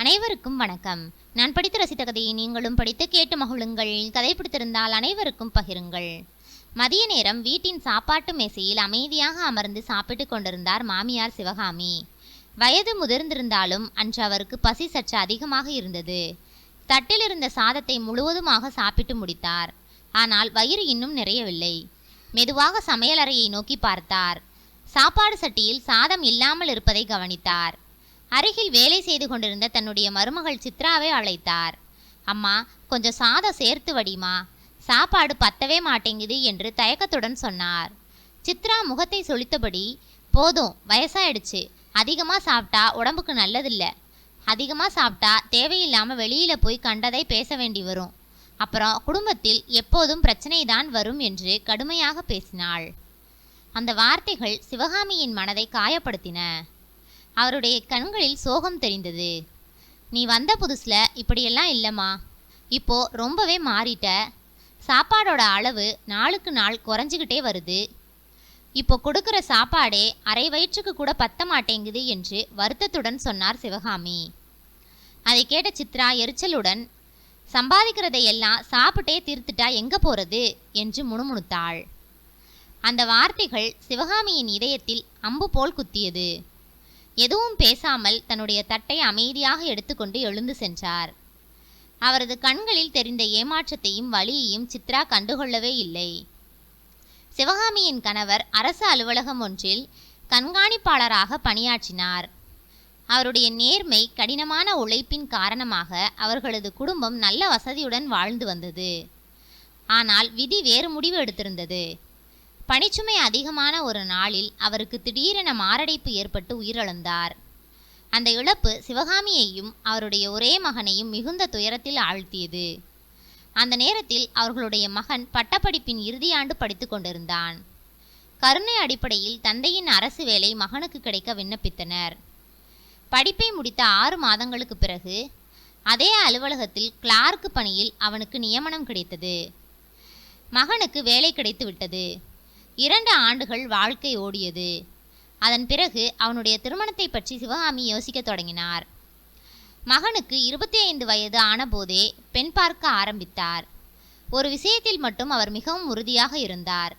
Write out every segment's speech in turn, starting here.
அனைவருக்கும் வணக்கம். நான் படித்து ரசித்த கதையை நீங்களும் படித்து கேட்டு மகிழுங்கள். கதை பிடித்திருந்தால் அனைவருக்கும் பகிருங்கள். மதிய நேரம் வீட்டின் சாப்பாட்டு மேசையில் அமைதியாக அமர்ந்து சாப்பிட்டு கொண்டிருந்தார் மாமியார் சிவகாமி. வயது முதிர்ந்திருந்தாலும் அன்று அவருக்கு பசி சற்று அதிகமாக இருந்தது. தட்டில் இருந்த சாதத்தை முழுவதுமாக சாப்பிட்டு முடித்தார். ஆனால் வயிறு இன்னும் நிறையவில்லை. மெதுவாக சமையலறையை நோக்கி பார்த்தார். சாப்பாடு சட்டியில் சாதம் இல்லாமல் இருப்பதை கவனித்தார். அருகில் வேலை செய்து கொண்டிருந்த தன்னுடைய மருமகள் சித்ராவை அழைத்தார். அம்மா, கொஞ்சம் சாதம் சேர்த்து வடிமா, சாப்பாடு பத்தவே மாட்டேங்குது என்று தயக்கத்துடன் சொன்னார். சித்ரா முகத்தை சொலித்தபடி, போதும், வயசாயிடுச்சு, அதிகமாக சாப்பிட்டா உடம்புக்கு நல்லதில்லை, அதிகமாக சாப்பிட்டா தேவையில்லாமல் வெளியில் போய் கண்டதை பேச வேண்டி வரும், அப்புறம் குடும்பத்தில் எப்போதும் பிரச்சனை தான் வரும் என்று கடுமையாக பேசினாள். அந்த வார்த்தைகள் சிவகாமியின் மனதை காயப்படுத்தின. அவருடைய கண்களில் சோகம் தெரிந்தது. நீ வந்த புதுசில் இப்படியெல்லாம் இல்லைம்மா, இப்போ ரொம்பவே மாறிட்ட, சாப்பாடோட அளவு நாளுக்கு நாள் குறைஞ்சிக்கிட்டே வருது, இப்போ கொடுக்குற சாப்பாடே அரை வயிற்றுக்கு கூட பத்த மாட்டேங்குது என்று வருத்தத்துடன் சொன்னார் சிவகாமி. அதை கேட்ட சித்ரா எரிச்சலுடன், சம்பாதிக்கிறதை எல்லாம் சாப்பிட்டே தீர்த்துட்டா எங்கே போகிறது என்று முணுமுணுத்தாள். அந்த வார்த்தைகள் சிவகாமியின் இதயத்தில் அம்பு போல் குத்தியது. எதுவும் பேசாமல் தன்னுடைய தட்டை அமைதியாக எடுத்துக்கொண்டு எழுந்து சென்றார். அவரது கண்களில் தெரிந்த ஏமாற்றத்தையும் வலியையும் சித்ரா கண்டுகொள்ளவே இல்லை. சிவகாமியின் கணவர் அரசு அலுவலகம் ஒன்றில் கண்காணிப்பாளராக பணியாற்றினார். அவருடைய நேர்மை, கடினமான உழைப்பின் காரணமாக அவர்களது குடும்பம் நல்ல வசதியுடன் வாழ்ந்து வந்தது. ஆனால் விதி வேறு முடிவு எடுத்திருந்தது. பணிச்சுமை அதிகமான ஒரு நாளில் அவருக்கு திடீரென மாரடைப்பு ஏற்பட்டு உயிரிழந்தார். அந்த இழப்பு சிவகாமியையும் அவருடைய ஒரே மகனையும் மிகுந்த துயரத்தில் ஆழ்த்தியது. அந்த நேரத்தில் அவர்களுடைய மகன் பட்டப்படிப்பின் இறுதியாண்டு படித்து கொண்டிருந்தான். கருணை அடிப்படையில் தந்தையின் அரசு வேலை மகனுக்கு கிடைக்க விண்ணப்பித்தனர். படிப்பை முடித்த 6 மாதங்களுக்கு பிறகு அதே அலுவலகத்தில் கிளார்க் பணியில் அவனுக்கு நியமனம் கிடைத்தது. மகனுக்கு வேலை கிடைத்து விட்டது. 2 ஆண்டுகள் வாழ்க்கை ஓடியது. அதன் பிறகு அவனுடைய திருமணத்தை பற்றி சிவகாமி யோசிக்க தொடங்கினார். மகனுக்கு 25 வயது ஆனபோதே பெண் பார்க்க ஆரம்பித்தார். ஒரு விஷயத்தில் மட்டும் அவர் மிகவும் உறுதியாக இருந்தார்.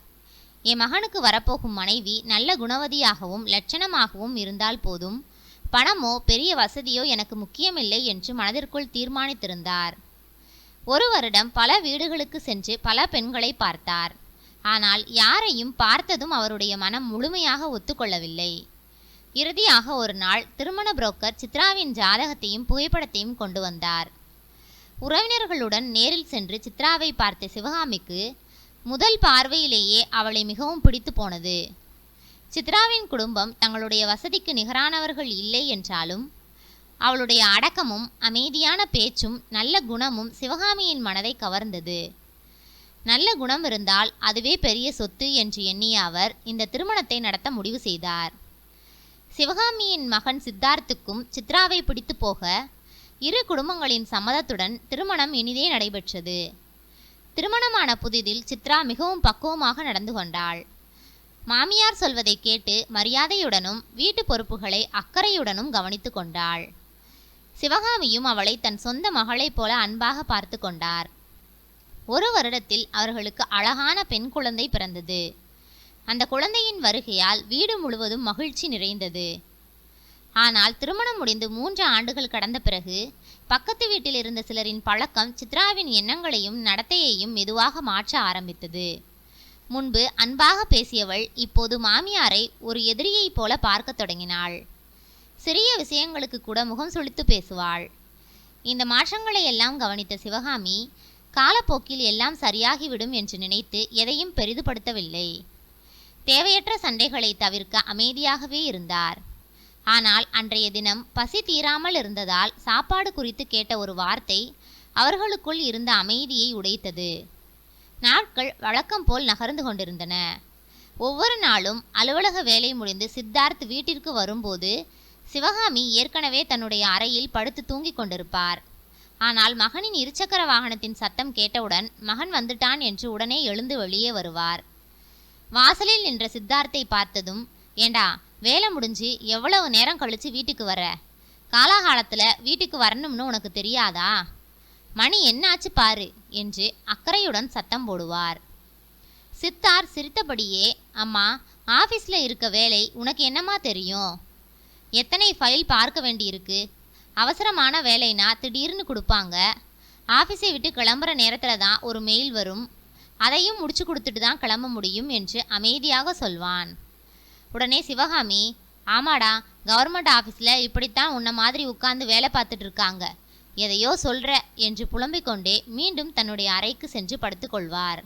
என் மகனுக்கு வரப்போகும் மனைவி நல்ல குணவதியாகவும் லட்சணமாகவும் இருந்தால் போதும், பணமோ பெரிய வசதியோ எனக்கு முக்கியமில்லை என்று மனதிற்குள் தீர்மானித்திருந்தார். 1 வருடம் பல வீடுகளுக்கு சென்று பல பெண்களை பார்த்தார். ஆனால் யாரையும் பார்த்ததும் அவருடைய மனம் முழுமையாக ஒத்துக்கொள்ளவில்லை. இறுதியாக ஒரு நாள் திருமண புரோக்கர் சித்ராவின் ஜாதகத்தையும் புகைப்படத்தையும் கொண்டு வந்தார். உறவினர்களுடன் நேரில் சென்று சித்ராவை பார்த்த சிவகாமிக்கு முதல் பார்வையிலேயே அவளை மிகவும் பிடித்து போனது. சித்ராவின் குடும்பம் தங்களுடைய வசதிக்கு நிகரானவர்கள் இல்லை என்றாலும் அவளுடைய அடக்கமும் அமைதியான பேச்சும் நல்ல குணமும் சிவகாமியின் மனதை கவர்ந்தது. நல்ல குணம் இருந்தால் அதுவே பெரிய சொத்து என்று எண்ணிய அவர் இந்த திருமணத்தை நடத்த முடிவு செய்தார். சிவகாமியின் மகன் சித்தார்த்துக்கும் சித்ராவை பிடித்து போக 2 குடும்பங்களின் சம்மதத்துடன் திருமணம் இனிதே நடைபெற்றது. திருமணமான புதிதில் சித்ரா மிகவும் பக்குவமாக நடந்து கொண்டாள். மாமியார் சொல்வதை கேட்டு மரியாதையுடனும் வீட்டு பொறுப்புகளை அக்கறையுடனும் கவனித்து கொண்டாள். சிவகாமியும் அவளை தன் சொந்த மகளைப் போல அன்பாக பார்த்து கொண்டார். 1 வருடத்தில் அவர்களுக்கு அழகான பெண் குழந்தை பிறந்தது. அந்த குழந்தையின் வருகையால் வீடு முழுவதும் மகிழ்ச்சி நிறைந்தது. ஆனால் திருமணம் முடிந்து 3 ஆண்டுகள் கடந்த பிறகு பக்கத்து வீட்டில் இருந்த சிலரின் பழக்கம் சித்ராவின் எண்ணங்களையும் நடத்தையையும் மெதுவாக மாற்ற ஆரம்பித்தது. முன்பு அன்பாக பேசியவள் இப்போது மாமியாரை ஒரு எதிரியைப் போல பார்க்க தொடங்கினாள். சிறிய விஷயங்களுக்கு கூட முகம் சுளித்து பேசுவாள். இந்த மாற்றங்களை எல்லாம் கவனித்த சிவகாமி காலப்போக்கில் எல்லாம் சரியாகிவிடும் என்று நினைத்து எதையும் பெரிதுபடுத்தவில்லை. தேவையற்ற சண்டைகளை தவிர்க்க அமைதியாகவே இருந்தார். ஆனால் அன்றைய தினம் பசி தீராமல் இருந்ததால் சாப்பாடு குறித்து கேட்ட ஒரு வார்த்தை அவர்களுக்குள் இருந்த அமைதியை உடைத்தது. நாட்கள் வழக்கம் போல் நகர்ந்து கொண்டிருந்தன. ஒவ்வொரு நாளும் அலுவலக வேலை முடிந்து சித்தார்த் வீட்டிற்கு வரும்போது சிவகாமி ஏற்கனவே தன்னுடைய அறையில் படுத்து தூங்கிக் கொண்டிருப்பார். ஆனால் மகனின் இருசக்கர வாகனத்தின் சத்தம் கேட்டவுடன் மகன் வந்துட்டான் என்று உடனே எழுந்து வெளியே வருவார். வாசலில் நின்ற சித்தார்த்தை பார்த்ததும், ஏண்டா, வேலை முடிஞ்சு எவ்வளவு நேரம் கழிச்சு வீட்டுக்கு வர? காலாகாலத்தில் வீட்டுக்கு வரணும்னு உனக்கு தெரியாதா? மணி என்னாச்சு பாரு என்று அக்கறையுடன் சத்தம் போடுவார். சித்தார்த் சிரித்தபடியே, அம்மா, ஆஃபீஸில் இருக்க வேலை உனக்கு என்னம்மா தெரியும்? எத்தனை ஃபைல் பார்க்க வேண்டியிருக்கு? அவசரமான வேலைனா திடீர்னு கொடுப்பாங்க. ஆஃபீஸை விட்டு கிளம்புற நேரத்தில் தான் ஒரு மெயில் வரும். அதையும் முடிச்சு கொடுத்துட்டு தான் கிளம்ப முடியும் என்று அமைதியாக சொல்வான். உடனே சிவகாமி, ஆமாடா, கவர்மெண்ட் ஆஃபீஸில் இப்படித்தான் உன்ன மாதிரி உட்கார்ந்து வேலை பார்த்துட்டு இருக்காங்க, எதையோ சொல்கிற என்று புலம்பிக் கொண்டே மீண்டும் தன்னுடைய அறைக்கு சென்று படுத்துக்கொள்வார்.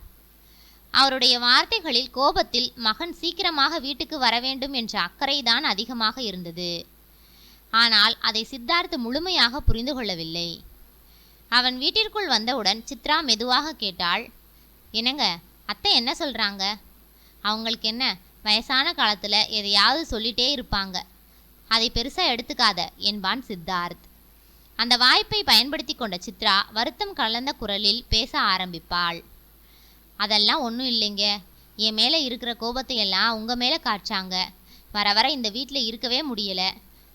அவருடைய வார்த்தைகளில் கோபத்தில் மகன் சீக்கிரமாக வீட்டுக்கு வர வேண்டும் என்ற அக்கறைதான் அதிகமாக இருந்தது. ஆனால் அதை சித்தார்த் முழுமையாக புரிந்து கொள்ளவில்லை. அவன் வீட்டிற்குள் வந்தவுடன் சித்ரா மெதுவாக கேட்டாள், என்னங்க, அத்தை என்ன சொல்கிறாங்க? அவங்களுக்கு என்ன, வயசான காலத்தில் எதையாவது சொல்லிட்டே இருப்பாங்க, அதை பெருசாக எடுத்துக்காத என்பான் சித்தார்த். அந்த வாய்ப்பை பயன்படுத்தி கொண்ட சித்ரா வருத்தம் கலந்த குரலில் பேச ஆரம்பிப்பாள். அதெல்லாம் ஒன்றும் இல்லைங்க, என் மேலே இருக்கிற கோபத்தை எல்லாம் உங்கள் மேலே காய்ச்சாங்க. வர வர இந்த வீட்டில் இருக்கவே முடியலை.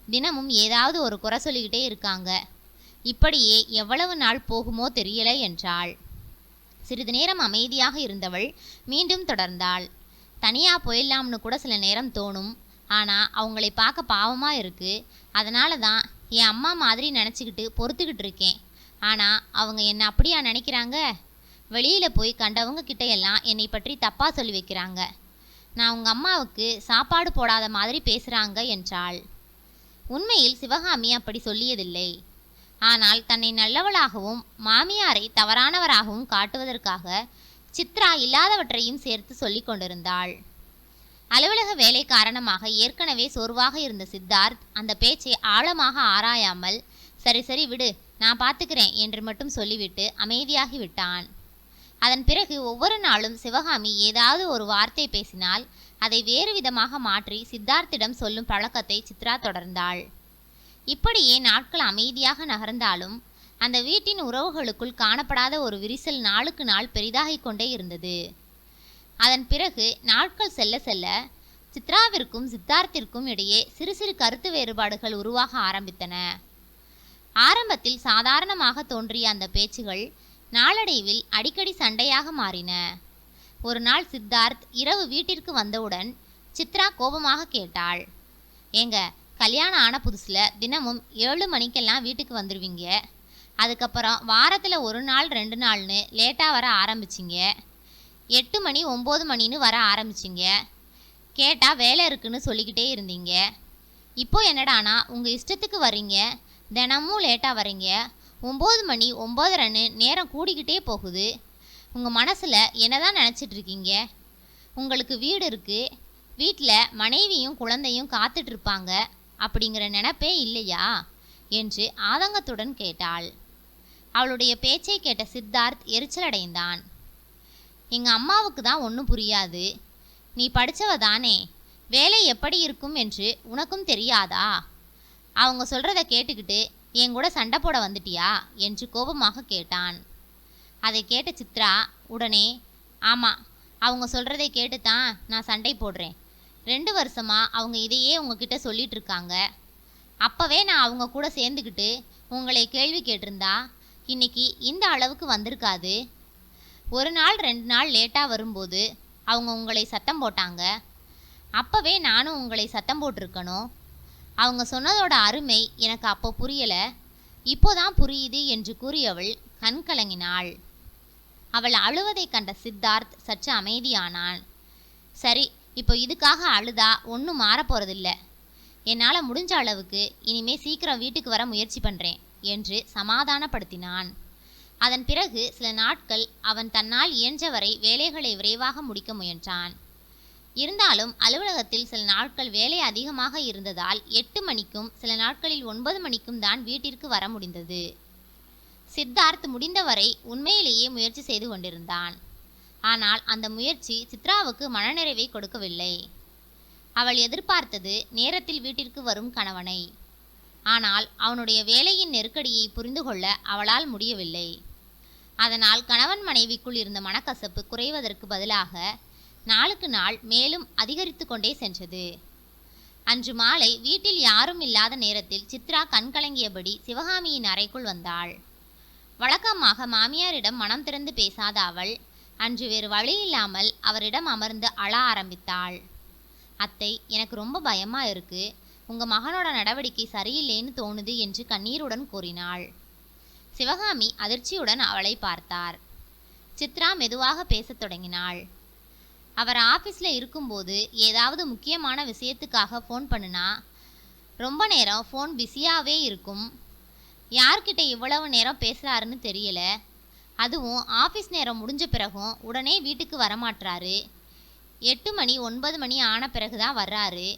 தினமும் ஏதாவது ஒரு குறை சொல்லிக்கிட்டே இருக்காங்க. இப்படியே எவ்வளவு நாள் போகுமோ தெரியலை என்றாள். சிறிது நேரம் அமைதியாக இருந்தவள் மீண்டும் தொடர்ந்தாள். தனியாக போயிடலாம்னு கூட சில நேரம் தோணும். ஆனால் அவங்களை பார்க்க பாவமாக இருக்குது. அதனால தான் என் அம்மா மாதிரி நினச்சிக்கிட்டு பொறுத்துக்கிட்டு இருக்கேன். ஆனால் அவங்க என்னை அப்படியா நினைக்கிறாங்க? வெளியில் போய் கண்டவங்க கிட்டையெல்லாம் என்னை பற்றி தப்பாக சொல்லி வைக்கிறாங்க. நான் உங்கள் அம்மாவுக்கு சாப்பாடு போடாத மாதிரி பேசுகிறாங்க என்றாள். உண்மையில் சிவகாமி அப்படி சொல்லியதில்லை. ஆனால் தன்னை நல்லவளாகவும் மாமியாரை தவறானவராகவும் காட்டுவதற்காக சித்ரா இல்லாதவற்றையும் சேர்த்து சொல்லி கொண்டிருந்தாள். அலுவலக வேலை காரணமாக ஏற்கனவே சோர்வாக இருந்த சித்தார்த் அந்த பேச்சை ஆழமாக ஆராயாமல், சரி சரி விடு, நான் பார்த்துக்கிறேன் என்று மட்டும் சொல்லிவிட்டு அமைதியாகி விட்டான். அதன் பிறகு ஒவ்வொரு நாளும் சிவகாமி ஏதாவது ஒரு வார்த்தை பேசினால் அதை வேறு விதமாக மாற்றி சித்தார்த்திடம் சொல்லும் பழக்கத்தை சித்ரா தொடர்ந்தாள். இப்படியே நாட்கள் அமைதியாக நகர்ந்தாலும் அந்த வீட்டின் உறவுகளுக்குள் காணப்படாத ஒரு விரிசல் நாளுக்கு நாள் பெரிதாகிக் கொண்டே இருந்தது. அதன் பிறகு நாட்கள் செல்ல செல்ல சித்ராவிற்கும் சித்தார்த்திற்கும் இடையே சிறு சிறு கருத்து வேறுபாடுகள் உருவாக ஆரம்பித்தன. ஆரம்பத்தில் சாதாரணமாக தோன்றிய அந்த பேச்சுகள் நாளடைவில் அடிக்கடி சண்டையாக மாறின. ஒரு நாள் சித்தார்த் இரவு வீட்டிற்கு வந்தவுடன் சித்ரா கோபமாக கேட்டாள், ஏங்க, கல்யாணம் ஆன புதுசில் தினமும் 7 மணிக்கெல்லாம் வீட்டுக்கு வந்துடுவீங்க. அதுக்கப்புறம் வாரத்தில் 1 நாள் 2 நாள்னு லேட்டாக வர ஆரம்பிச்சிங்க. 8 மணி 9 மணின்னு வர ஆரம்பிச்சிங்க. கேட்டால் வேலை இருக்குன்னு சொல்லிக்கிட்டே இருந்தீங்க. இப்போ என்னடானா உங்கள் இஷ்டத்துக்கு வரீங்க, தினமும் லேட்டாக வரீங்க. 9 மணி 9:30ன்னு நேரம் கூடிக்கிட்டே போகுது. உங்கள் மனசில் என்னதான் நினச்சிட்ருக்கீங்க? உங்களுக்கு வீடு இருக்குது, வீட்டில் மனைவியும் குழந்தையும் காத்துட்ருப்பாங்க, அப்படிங்கிற நினப்பே இல்லையா என்று ஆதங்கத்துடன் கேட்டாள். அவளுடைய பேச்சை கேட்ட சித்தார்த் எரிச்சலடைந்தான். எங்கள் அம்மாவுக்கு தான் ஒன்றும் புரியாது. நீ படித்தவ தானே, வேலை எப்படி இருக்கும் என்று உனக்கும் தெரியாதா? அவங்க சொல்கிறத கேட்டுக்கிட்டு என் கூட சண்டை போட வந்துட்டியா என்று கோபமாக கேட்டான். அதை கேட்ட சித்ரா உடனே, ஆமாம், அவங்க சொல்கிறதை கேட்டு தான் நான் சண்டை போடுறேன். 2 வருஷமாக அவங்க இதையே உங்ககிட்ட சொல்லிட்டு இருக்காங்க. அப்போவே நான் அவங்க கூட சேர்ந்துக்கிட்டு உங்களை கேள்வி கேட்டிருந்தா இன்னைக்கு இந்த அளவுக்கு வந்திருக்காது. 1 நாள் 2 நாள் லேட்டாக வரும்போது அவங்க உங்களை சத்தம் போட்டாங்க. அப்போவே நானும் உங்களை சத்தம் போட்டிருக்கணும். அவங்க சொன்னதோட அருமை எனக்கு அப்போ புரியலை, இப்போதான் புரியுது என்று கூறியவள் கண் கலங்கினாள். அவள் அழுவதை கண்ட சித்தார்த் சற்று அமைதியானான். சரி, இப்போ இதுக்காக அழுதா ஒன்றும் மாறப்போறதில்ல. என்னால் முடிஞ்ச அளவுக்கு இனிமே சீக்கிரம் வீட்டுக்கு வர முயற்சி பண்ணுறேன் என்று சமாதானப்படுத்தினான். அதன் பிறகு சில நாட்கள் அவன் தன்னால் இயன்றவரை வேலைகளை விரைவாக முடிக்க முயன்றான். இருந்தாலும் அலுவலகத்தில் சில நாட்கள் வேலை அதிகமாக இருந்ததால் 8 மணிக்கும் சில நாட்களில் 9 மணிக்கும் தான் வீட்டிற்கு வர முடிந்தது. சித்தார்த் முடிந்தவரை உண்மையிலேயே முயற்சி செய்து கொண்டிருந்தான். ஆனால் அந்த முயற்சி சித்ராவுக்கு மனநிறைவை கொடுக்கவில்லை. அவள் எதிர்பார்த்தது நேரத்தில் வீட்டிற்கு வரும் கணவனை. ஆனால் அவனுடைய வேலையின் நெருக்கடியை புரிந்து கொள்ள அவளால் முடியவில்லை. அதனால் கணவன் மனைவிக்குள் இருந்த மனக்கசப்பு குறைவதற்கு பதிலாக நாளுக்கு நாள் மேலும் அதிகரித்து கொண்டே சென்றது. அன்று மாலை வீட்டில் யாரும் இல்லாத நேரத்தில் சித்ரா கண்கலங்கியபடி சிவகாமியின் அறைக்குள் வந்தாள். வழக்கமாக மாமியாரிடம் மனம் திறந்து பேசாத அவள் அன்று வேறு வழி இல்லாமல் அவரிடம் அமர்ந்து அழ ஆரம்பித்தாள். அத்தை, எனக்கு ரொம்ப பயமா இருக்கு. உங்க மகனோட நடவடிக்கை சரியில்லைன்னு தோணுது என்று கண்ணீருடன் கூறினாள். சிவகாமி அதிர்ச்சியுடன் அவளை பார்த்தார். சித்ரா மெதுவாக பேசத் தொடங்கினாள். அவர் ஆஃபீஸில் இருக்கும்போது ஏதாவது முக்கியமான விஷயத்துக்காக ஃபோன் பண்ணுனா ரொம்ப நேரம் ஃபோன் பிஸியாகவே இருக்கும். யார்கிட்ட இவ்வளவு நேரம் பேசுகிறாருன்னு தெரியல. அதுவும் ஆஃபீஸ் நேரம் முடிஞ்ச பிறகும் உடனே வீட்டுக்கு வரமாட்டாரு. 8 மணி 9 மணி ஆன பிறகுதான் வர்றாரு.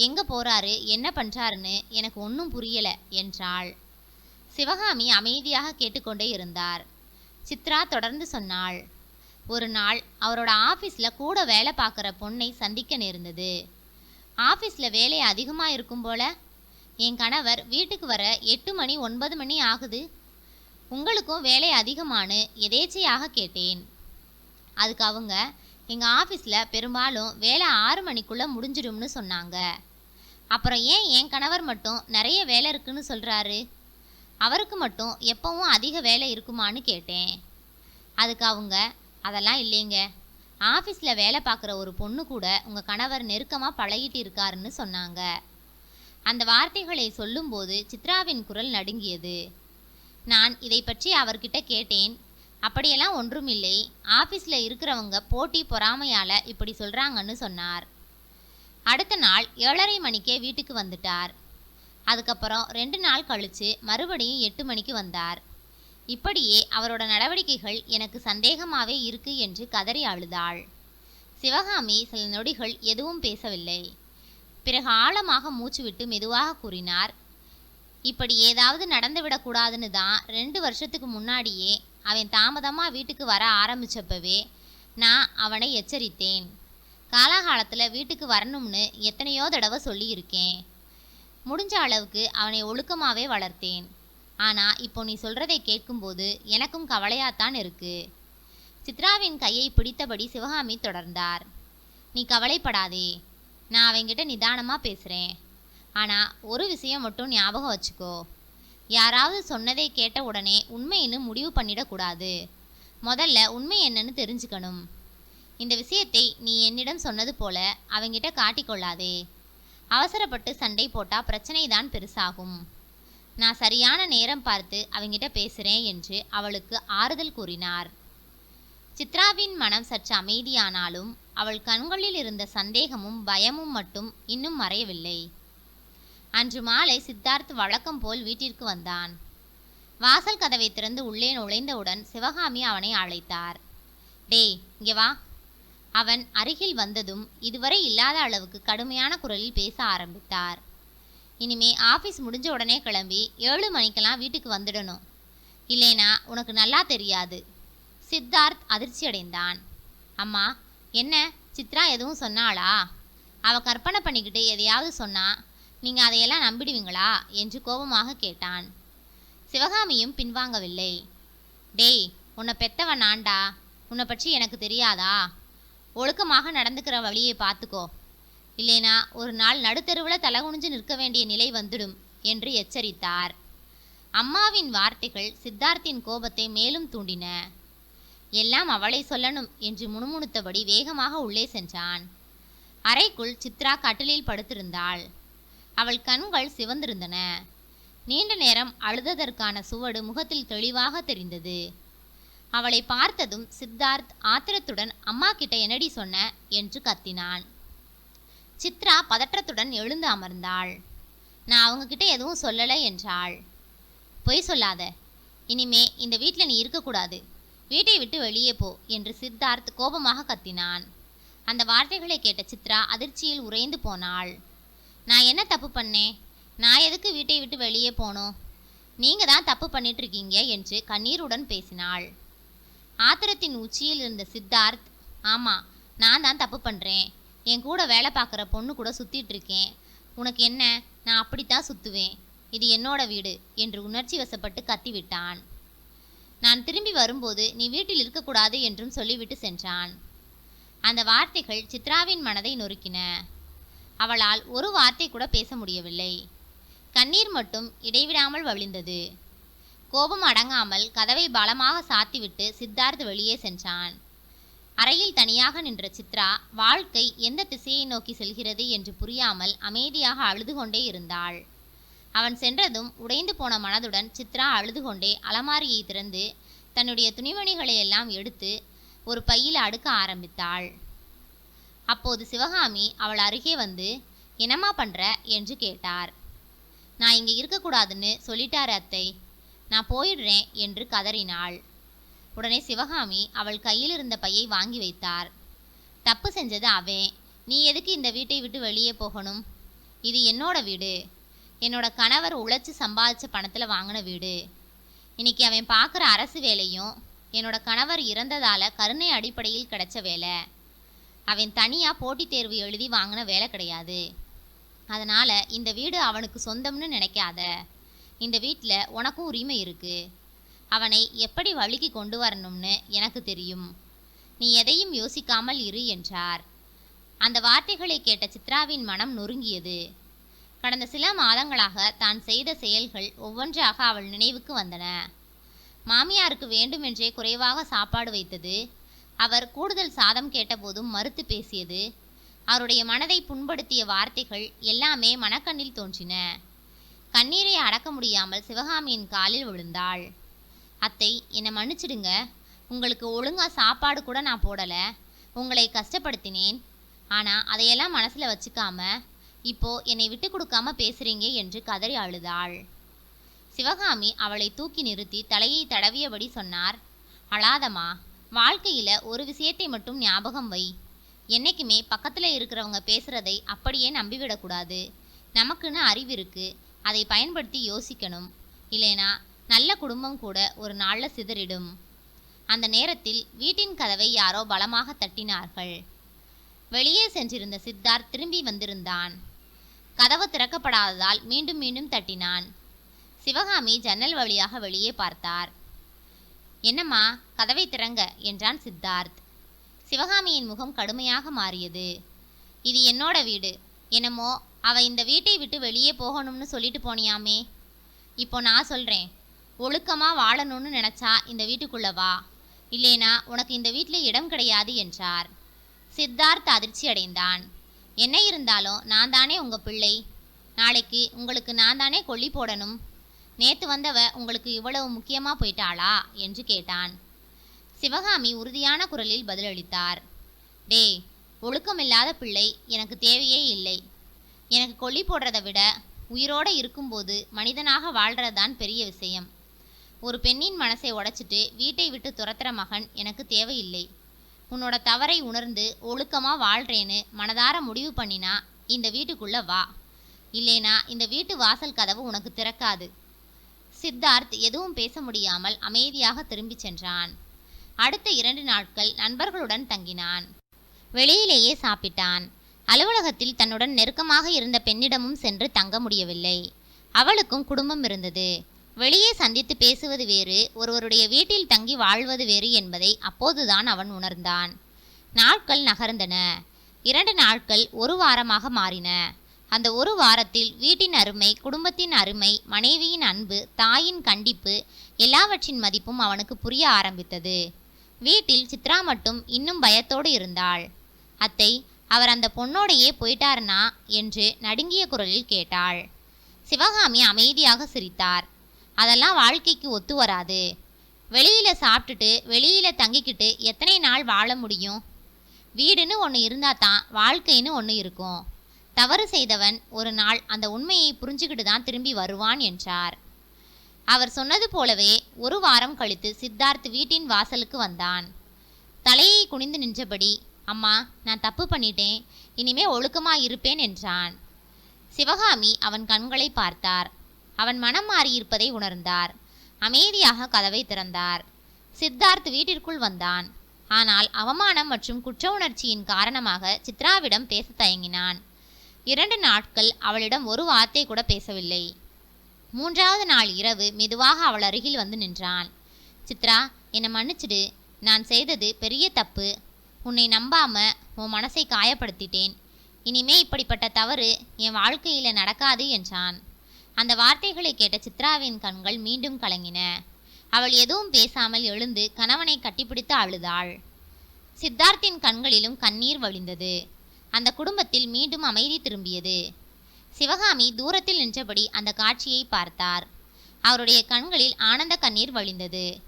எங்கே போகிறாரு, என்ன பண்ணுறாருன்னு எனக்கு ஒன்றும் புரியலை என்றாள். சிவகாமி அமைதியாக கேட்டுக்கொண்டே இருந்தார். சித்ரா தொடர்ந்து சொன்னாள். ஒரு நாள் அவரோட ஆஃபீஸில் கூட வேலை பார்க்குற பொண்ணை சந்திக்க நேர்ந்தது. ஆஃபீஸில் வேலை அதிகமாக இருக்கும் போல. என் கணவர் வீட்டுக்கு வர 8 மணி 9 மணி ஆகுது. உங்களுக்கும் வேலை அதிகமானு எதேச்சையாக கேட்டேன். அதுக்கு அவங்க, எங்கள் ஆஃபீஸில் பெரும்பாலும் வேலை 6 மணிக்குள்ளே முடிஞ்சிடும்னு சொன்னாங்க. அப்புறம் ஏன் என் கணவர் மட்டும் நிறைய வேலை இருக்குன்னு சொல்கிறாரு? அவருக்கு மட்டும் எப்பவும் அதிக வேலை இருக்குமான்னு கேட்டேன். அதுக்கு அவங்க, அதெல்லாம் இல்லைங்க. ஆஃபீஸில் வேலை பார்க்குற ஒரு பொண்ணு கூட உங்கள் கணவர் நெருக்கமாக பழகிட்டு இருக்காருன்னு சொன்னாங்க. அந்த வார்த்தைகளை சொல்லும்போது சித்ராவின் குரல் நடுங்கியது. நான் இதை பற்றி அவர்கிட்ட கேட்டேன். அப்படியெல்லாம் ஒன்றும் இல்லை. ஆஃபீஸில் இருக்கிறவங்க போட்டி பொறாமையால் இப்படி சொல்கிறாங்கன்னு சொன்னார். அடுத்த நாள் 7:30 மணிக்கே வீட்டுக்கு வந்துட்டார். அதுக்கப்புறம் 2 நாள் கழித்து மறுபடியும் 8 மணிக்கு வந்தார். இப்படியே அவரோட நடவடிக்கைகள் எனக்கு சந்தேகமாகவே இருக்கு என்று கதறி அழுதாள். சிவகாமி சில நொடிகள் எதுவும் பேசவில்லை. பிறகு ஆழமாக மூச்சு விட்டு மெதுவாக கூறினார். இப்படி ஏதாவது நடந்துவிடக்கூடாதுன்னு தான் 2 வருஷத்துக்கு முன்னாடியே அவன் தாமதமாக வீட்டுக்கு வர ஆரம்பித்தப்பவே நான் அவனை எச்சரித்தேன். காலாகாலத்தில் வீட்டுக்கு வரணும்னு எத்தனையோ தடவை சொல்லியிருக்கேன். முடிஞ்ச அளவுக்கு அவனை ஒழுக்கமாகவே வளர்த்தேன். ஆனால் இப்போ நீ சொல்கிறதை கேட்கும்போது எனக்கும் கவலையாத்தான் இருக்கு. சித்ராவின் கையை பிடித்தபடி சிவகாமி தொடர்ந்தார். நீ கவலைப்படாதே. நான் அவங்கிட்ட நிதானமாக பேசுகிறேன். ஆனால் ஒரு விஷயம் மட்டும் ஞாபகம் வச்சுக்கோ. யாராவது சொன்னதை கேட்ட உடனே உண்மைன்னு முடிவு பண்ணிடக்கூடாது. முதல்ல உண்மை என்னன்னு தெரிஞ்சுக்கணும். இந்த விஷயத்தை நீ என்னிடம் சொன்னது போல அவங்கிட்ட காட்டிக்கொள்ளாதே. அவசரப்பட்டு சண்டை போட்டால் பிரச்சனை தான் பெருசாகும். நான் சரியான நேரம் பார்த்து அவங்கிட்ட பேசுகிறேன் என்று அவளுக்கு ஆறுதல் கூறினார். சித்ராவின் மனம் சற்று அமைதியானாலும் அவள் கண்களில் இருந்த சந்தேகமும் பயமும் மட்டும் இன்னும் மறையவில்லை. அன்று மாலை சித்தார்த் வழக்கம் போல் வீட்டிற்கு வந்தான். வாசல் கதவை திறந்து உள்ளே நுழைந்தவுடன் சிவகாமி அவனை அழைத்தார். டேய், இங்கே வா. அவன் அருகில் வந்ததும் இதுவரை இல்லாத அளவுக்கு கடுமையான குரலில் பேச ஆரம்பித்தார். இனிமே ஆஃபீஸ் முடிஞ்ச உடனே கிளம்பி 7 மணிக்கெல்லாம் வீட்டுக்கு வந்துடணும். இல்லைனா உனக்கு நல்லா தெரியாது. சித்தார்த் அதிர்ச்சி அடைந்தான். அம்மா, என்ன சித்ரா எதுவும் சொன்னாளா? அவள் கற்பனை பண்ணிக்கிட்டு எதையாவது சொன்னா நீங்கள் அதையெல்லாம் நம்பிடுவீங்களா என்று கோபமாக கேட்டான். சிவகாமியும் பின்வாங்கவில்லை. டேய், உன்னை பெத்தவன் நான்டா. உன்னை பற்றி எனக்கு தெரியாதா? ஒழுக்கமாக நடந்துக்கிற வழியை பார்த்துக்கோ. இல்லைனா ஒரு நாள் நடுத்தெருவில் தலகுனிஞ்சு நிற்க வேண்டிய நிலை வந்துடும் என்று எச்சரித்தார். அம்மாவின் வார்த்தைகள் சித்தார்த்தின் கோபத்தை மேலும் தூண்டின. எல்லாம் அவளை சொல்லணும் என்று முணுமுணுத்தபடி வேகமாக உள்ளே சென்றான். அறைக்குள் சித்ரா கட்டிலில் படுத்திருந்தாள். அவள் கண்கள் சிவந்திருந்தன. நீண்ட நேரம் அழுததற்கான சுவடு முகத்தில் தெளிவாக தெரிந்தது. அவளை பார்த்ததும் சித்தார்த் ஆத்திரத்துடன் அம்மா கிட்ட என்னடி சொன்ன என்று கத்தினான். சித்ரா பதற்றத்துடன் எழுந்து அமர்ந்தாள். நான் அவங்கக்கிட்ட எதுவும் சொல்லலை என்றாள். பொய் சொல்லாத. இனிமே இந்த வீட்டில் நீ இருக்கக்கூடாது. வீட்டை விட்டு வெளியே போ என்று சித்தார்த் கோபமாக கத்தினான். அந்த வார்த்தைகளை கேட்ட சித்ரா அதிர்ச்சியில் உறைந்து போனாள். நான் என்ன தப்பு பண்ணேன்? நான் எதுக்கு வீட்டை விட்டு வெளியே போனோம்? நீங்கள் தான் தப்பு பண்ணிட்டு இருக்கீங்க என்று கண்ணீருடன் பேசினாள். ஆத்திரத்தின் உச்சியில் இருந்த சித்தார்த், ஆமாம், நான் தான் தப்பு பண்ணுறேன். என் கூட வேலை பார்க்குற பொண்ணு கூட சுற்றிட்டு இருக்கேன். உனக்கு என்ன? நான் அப்படித்தான் சுற்றுவேன். இது என்னோட வீடு என்று உணர்ச்சி வசப்பட்டு கத்திவிட்டான். நான் திரும்பி வரும்போது நீ வீட்டில் இருக்கக்கூடாது என்றும் சொல்லிவிட்டு சென்றான். அந்த வார்த்தைகள் சித்ராவின் மனதை நொறுக்கின. அவளால் ஒரு வார்த்தை கூட பேச முடியவில்லை. கண்ணீர் மட்டும் இடைவிடாமல் வழிந்தது. கோபம் அடங்காமல் கதவை பலமாக சாத்திவிட்டு சித்தார்த் வெளியே சென்றான். அறையில் தனியாக நின்ற சித்ரா வாழ்க்கை எந்த திசையை நோக்கி செல்கிறது என்று புரியாமல் அமைதியாக அழுது கொண்டே இருந்தாள். அவன் சென்றதும் உடைந்து போன மனதுடன் சித்ரா அழுது கொண்டே அலமாரியை திறந்து தன்னுடைய துணிமணிகளை எல்லாம் எடுத்து ஒரு பையில் அடுக்க ஆரம்பித்தாள். அப்போது சிவகாமி அவள் அருகே வந்து, என்னம்மா பண்ற என்று கேட்டார். நான் இங்கே இருக்கக்கூடாதுன்னு சொல்லிட்டாரு அத்தை, நான் போயிடுறேன் என்று கதறினாள். உடனே சிவகாமி அவள் கையில் இருந்த பையை வாங்கி வைத்தார். தப்பு செஞ்சது அவன், நீ எதுக்கு இந்த வீட்டை விட்டு வெளியே போகணும்? இது என்னோட வீடு, என்னோட கணவர் உழைச்சி சம்பாதிச்ச பணத்தில் வாங்கின வீடு. இன்னைக்கு அவன் பார்க்குற அரசு வேலையும் என்னோட கணவர் இறந்ததால் கருணை அடிப்படையில் கிடைச்ச வேலை. அவன் தனியாக போட்டித் தேர்வு எழுதி வாங்கின வேலை கிடையாது. அதனால் இந்த வீடு அவனுக்கு சொந்தம்னு நினைக்காத. இந்த வீட்டில் உனக்கும் உரிமை இருக்குது. அவனை எப்படி வழிக்கு கொண்டு வரணும்னு எனக்கு தெரியும். நீ எதையும் யோசிக்காமல் இரு என்றார். அந்த வார்த்தைகளை கேட்ட சித்ராவின் மனம் நொறுங்கியது. கடந்த சில மாதங்களாக தான் செய்த செயல்கள் ஒவ்வொன்றாக அவள் நினைவுக்கு வந்தன. மாமியாருக்கு வேண்டுமென்றே குறைவாக சாப்பாடு வைத்தது, அவர் கூடுதல் சாதம் கேட்டபோதும் மறுத்து பேசியது, அவருடைய மனதை புண்படுத்திய வார்த்தைகள் எல்லாமே மனக்கண்ணில் தோன்றின. கண்ணீரை அடக்க முடியாமல் சிவகாமியின் காலில் விழுந்தாள். அத்தை, என்னை மன்னிச்சிடுங்க. உங்களுக்கு ஒழுங்காக சாப்பாடு கூட நான் போடலை, உங்களை கஷ்டப்படுத்தினேன். ஆனால் அதையெல்லாம் மனசில் வச்சுக்காம இப்போ என்னை விட்டு கொடுக்காம பேசுறீங்க என்று கதறி அழுதாள். சிவகாமி அவளை தூக்கி நிறுத்தி தலையை தடவியபடி சொன்னார், அழாதம்மா. வாழ்க்கையில் ஒரு விஷயத்தை மட்டும் ஞாபகம் வை. என்றைக்குமே பக்கத்தில் இருக்கிறவங்க பேசுகிறதை அப்படியே நம்பிவிடக்கூடாது. நமக்குன்னு அறிவு இருக்குது, அதை பயன்படுத்தி யோசிக்கணும். இல்லைனா நல்ல குடும்பம் கூட ஒரு நாளில் சிதறிடும். அந்த நேரத்தில் வீட்டின் கதவை யாரோ பலமாக தட்டினார்கள். வெளியே சென்றிருந்த சித்தார்த் திரும்பி வந்திருந்தான். கதவு திறக்கப்படாததால் மீண்டும் மீண்டும் தட்டினான். சிவகாமி ஜன்னல் வழியாக வெளியே பார்த்தார். என்னம்மா, கதவை திறங்க என்றான் சித்தார்த். சிவகாமியின் முகம் கடுமையாக மாறியது. இது என்னோட வீடு. என்னமோ அவ இந்த வீட்டை விட்டு வெளியே போகணும்னு சொல்லிட்டு போனியாமே. இப்போ நான் சொல்கிறேன், ஒழுக்கமாக வாழணும்னு நினச்சா இந்த வீட்டுக்குள்ளே வா, இல்லைனா உனக்கு இந்த வீட்டில் இடம் கிடையாது என்றார். சித்தார்த் அதிர்ச்சி அடைந்தான். என்ன இருந்தாலும் நான் தானே உங்கள் பிள்ளை. நாளைக்கு உங்களுக்கு நான் தானே கொல்லி போடணும். நேற்று வந்தவ உங்களுக்கு இவ்வளவு முக்கியமாக போயிட்டாளா என்று கேட்டான். சிவகாமி உறுதியான குரலில் பதிலளித்தார். டேய், ஒழுக்கமில்லாத பிள்ளை எனக்கு தேவையே இல்லை. எனக்கு கொல்லி போடுறதை விட உயிரோடு இருக்கும்போது மனிதனாக வாழ்கிறதான் பெரிய விஷயம். ஒரு பெண்ணின் மனசை உடைச்சிட்டு வீட்டை விட்டு துரத்துற மகன் எனக்கு தேவையில்லை. உன்னோட தவறை உணர்ந்து ஒழுக்கமாக வாழ்கிறேன்னு மனதார முடிவு பண்ணினா இந்த வீட்டுக்குள்ளே வா, இல்லைனா இந்த வீட்டு வாசல் கதவு உனக்கு திறக்காது. சித்தார்த் எதுவும் பேச முடியாமல் அமைதியாக திரும்பி சென்றான். அடுத்த 2 நாட்கள் நண்பர்களுடன் தங்கினான். வெளியிலேயே சாப்பிட்டான். அலுவலகத்தில் தன்னுடன் நெருக்கமாக இருந்த பெண்ணிடமும் சென்று தங்க முடியவில்லை. அவளுக்கும் குடும்பம் இருந்தது. வெளியே சந்தித்து பேசுவது வேறு, ஒருவருடைய வீட்டில் தங்கி வாழ்வது வேறு என்பதை அப்போதுதான் அவன் உணர்ந்தான். நாட்கள் நகர்ந்தன. 2 நாட்கள் 1 வாரமாக மாறின. அந்த 1 வாரத்தில் வீட்டின் அருமை, குடும்பத்தின் அருமை, மனைவியின் அன்பு, தாயின் கண்டிப்பு, எல்லாவற்றின் மதிப்பும் அவனுக்கு புரிய ஆரம்பித்தது. வீட்டில் சித்ரா மட்டும் இன்னும் பயத்தோடு இருந்தாள். அத்தை, அவர் அந்த பொண்ணோடையே போயிட்டாருனா என்று நடுங்கிய குரலில் கேட்டாள். சிவகாமி அமைதியாக சிரித்தார். அதெல்லாம் வாழ்க்கைக்கு ஒத்து வராது. வெளியில் சாப்பிட்டுட்டு வெளியில் தங்கிக்கிட்டு எத்தனை நாள் வாழ முடியும்? வீடுன்னு ஒன்று இருந்தால் தான் வாழ்க்கைன்னு ஒன்று இருக்கும். தவறு செய்தவன் ஒரு நாள் அந்த உண்மையை புரிஞ்சுக்கிட்டு தான் திரும்பி வருவான் என்றார். அவர் சொன்னது போலவே 1 வாரம் கழித்து சித்தார்த் வீட்டின் வாசலுக்கு வந்தான். தலையை குனிந்து நின்றபடி, அம்மா, நான் தப்பு பண்ணிட்டேன், இனிமே ஒழுக்கமாக இருப்பேன் என்றான். சிவகாமி அவன் கண்களை பார்த்தார். அவன் மனம் மாறியிருப்பதை உணர்ந்தார். அமைதியாக கதவை திறந்தார். சித்தார்த் வீட்டிற்குள் வந்தான். ஆனால் அவமானம் மற்றும் குற்ற உணர்ச்சியின் காரணமாக சித்ராவிடம் பேச தயங்கினான். 2 நாட்கள் அவளிடம் ஒரு வார்த்தை கூட பேசவில்லை. 3வது நாள் இரவு மெதுவாக அவள் அருகில் வந்து நின்றான். சித்ரா, என்னை மன்னிச்சிடு. நான் செய்தது பெரிய தப்பு. உன்னை நம்பாம உன் மனசை காயப்படுத்திட்டேன். இனிமே இப்படிப்பட்ட தவறு என் வாழ்க்கையில நடக்காது என்றான். அந்த வார்த்தைகளை கேட்ட சித்ராவின் கண்கள் மீண்டும் கலங்கின. அவள் எதுவும் பேசாமல் எழுந்து கணவனை கட்டிப்பிடித்து அழுதாள். சித்தார்த்தின் கண்களிலும் கண்ணீர் வழிந்தது. அந்த குடும்பத்தில் மீண்டும் அமைதி திரும்பியது. சிவகாமி தூரத்தில் நின்றபடி அந்த காட்சியை பார்த்தார். அவருடைய கண்களில் ஆனந்த கண்ணீர் வழிந்தது.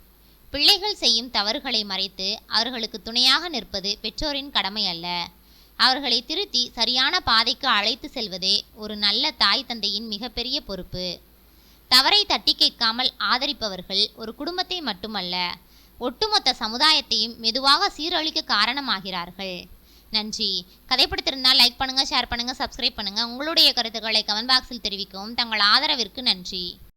பிள்ளைகள் செய்யும் தவறுகளை மறைத்து அவர்களுக்கு துணையாக நிற்பது பெற்றோரின் கடமை அல்ல. அவர்களை திருத்தி சரியான பாதைக்கு அழைத்து செல்வதே ஒரு நல்ல தாய் தந்தையின் மிகப்பெரிய பொறுப்பு. தவறை தட்டி கேட்காமல் ஆதரிப்பவர்கள் ஒரு குடும்பத்தை மட்டுமல்ல, ஒட்டுமொத்த சமுதாயத்தையும் மெதுவாக சீரழிக்க காரணமாகிறார்கள். நன்றி. கதை பிடித்திருந்தால் லைக் பண்ணுங்க, ஷேர் பண்ணுங்க, சப்ஸ்கிரைப் பண்ணுங்க. உங்களுடைய கருத்துக்களை கமெண்ட் பாக்ஸில் தெரிவிக்கவும். தங்கள் ஆதரவிற்கு நன்றி.